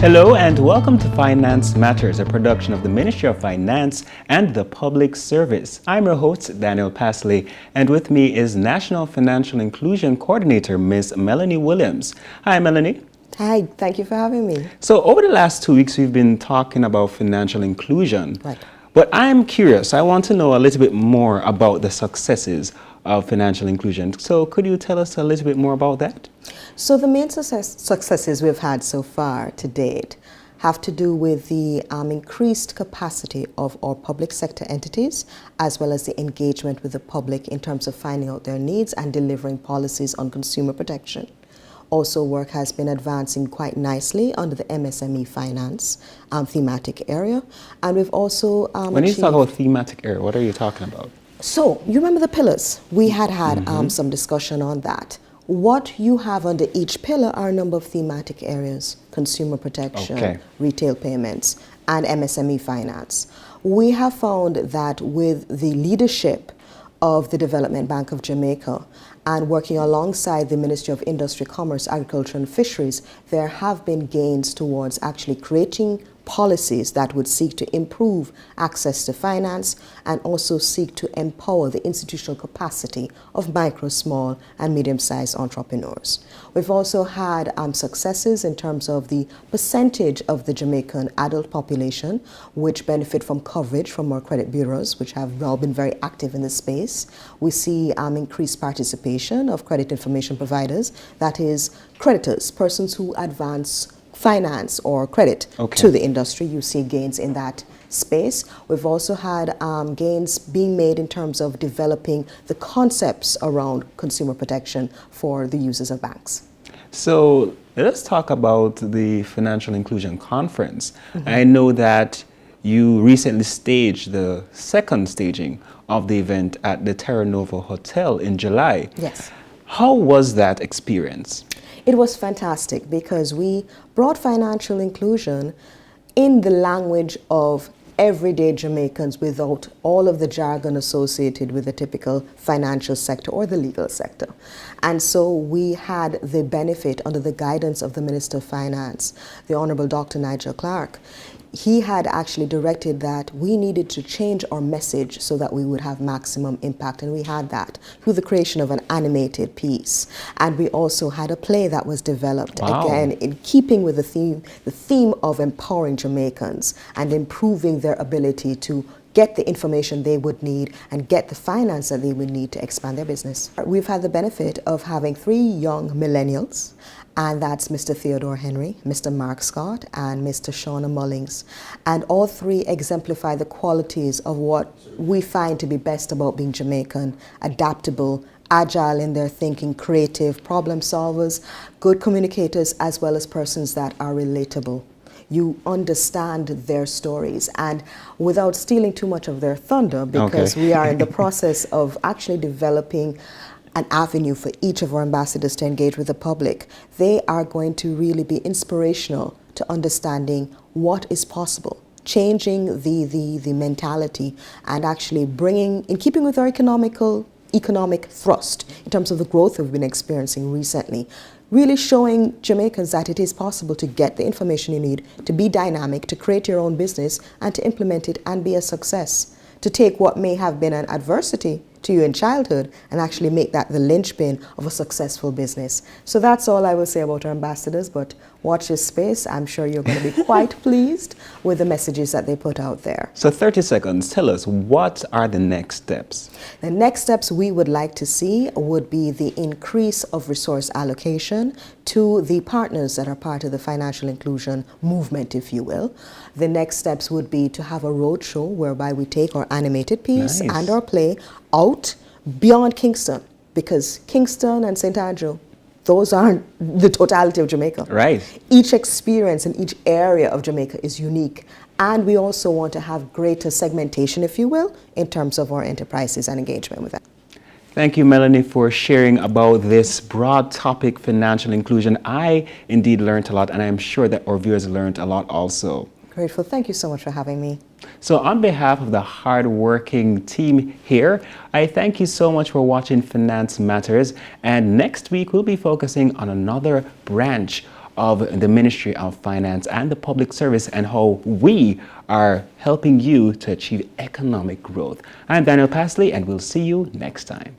Hello and welcome to Finance Matters, a production of the Ministry of Finance and the Public Service. I'm your host, Daniel Pasley, and with me is National Financial Inclusion Coordinator, Ms. Melanie Williams. Hi, Melanie. Hi, thank you for having me. So over the last 2 weeks, we've been talking about financial inclusion. Right. But I'm curious, I want to know a little bit more about the successes of financial inclusion. So could you tell us a little bit more about that? So the main successes we've had so far to date have to do with the increased capacity of our public sector entities, as well as the engagement with the public in terms of finding out their needs and delivering policies on consumer protection. Also, work has been advancing quite nicely under the MSME finance thematic area. And we've also When you talk about thematic area, what are you talking about? So, you remember the pillars? We had some discussion on that. What you have under each pillar are a number of thematic areas: consumer protection, retail payments, and MSME finance. We have found that with the leadership of the Development Bank of Jamaica and working alongside the Ministry of Industry, Commerce, Agriculture and Fisheries, there have been gains towards actually creating policies that would seek to improve access to finance and also seek to empower the institutional capacity of micro, small and medium-sized entrepreneurs. We've also had successes in terms of the percentage of the Jamaican adult population which benefit from coverage from our credit bureaus, which have now been very active in this space. We see increased participation of credit information providers, that is creditors, persons who advance finance or credit to the industry. You see gains in that space. We've also had gains being made in terms of developing the concepts around consumer protection for the users of banks. So let's talk about the Financial Inclusion Conference. I know that you recently staged the second staging of the event at the Terra Nova Hotel in July. Yes. How was that experience? It was fantastic because we brought financial inclusion in the language of everyday Jamaicans without all of the jargon associated with the typical financial sector or the legal sector. And so we had the benefit under the guidance of the Minister of Finance, the Honorable Dr. Nigel Clark. He had actually directed that we needed to change our message so that we would have maximum impact, and we had that through the creation of an animated piece. And we also had a play that was developed, again, in keeping with the theme of empowering Jamaicans and improving their ability to get the information they would need and get the finance that they would need to expand their business. We've had the benefit of having 3 young millennials, and that's Mr. Theodore Henry, Mr. Mark Scott, and Mr. Shauna Mullings. And all 3 exemplify the qualities of what we find to be best about being Jamaican: adaptable, agile in their thinking, creative, problem solvers, good communicators, as well as persons that are relatable. You understand their stories, and without stealing too much of their thunder, because we are in the process of actually developing an avenue for each of our ambassadors to engage with the public, they are going to really be inspirational to understanding what is possible, changing the mentality, and actually bringing, in keeping with our economic thrust in terms of the growth we've been experiencing recently, really showing Jamaicans that it is possible to get the information you need, to be dynamic, to create your own business, and to implement it and be a success. To take what may have been an adversity to you in childhood and actually make that the linchpin of a successful business. So that's all I will say about our ambassadors, but watch this space. I'm sure you're going to be quite pleased with the messages that they put out there. So 30 seconds, tell us, what are the next steps? The next steps we would like to see would be the increase of resource allocation to the partners that are part of the financial inclusion movement, if you will. The next steps would be to have a roadshow whereby we take our animated piece and our play out beyond Kingston, because Kingston and St. Andrew, those aren't the totality of Jamaica. Right. Each experience in each area of Jamaica is unique. And we also want to have greater segmentation, if you will, in terms of our enterprises and engagement with them. Thank you, Melanie, for sharing about this broad topic, financial inclusion. I indeed learned a lot, and I'm sure that our viewers learned a lot also. Grateful. Thank you so much for having me. So on behalf of the hard-working team here, I thank you so much for watching Finance Matters. And next week, we'll be focusing on another branch of the Ministry of Finance and the Public Service and how we are helping you to achieve economic growth. I'm Daniel Pasley, and we'll see you next time.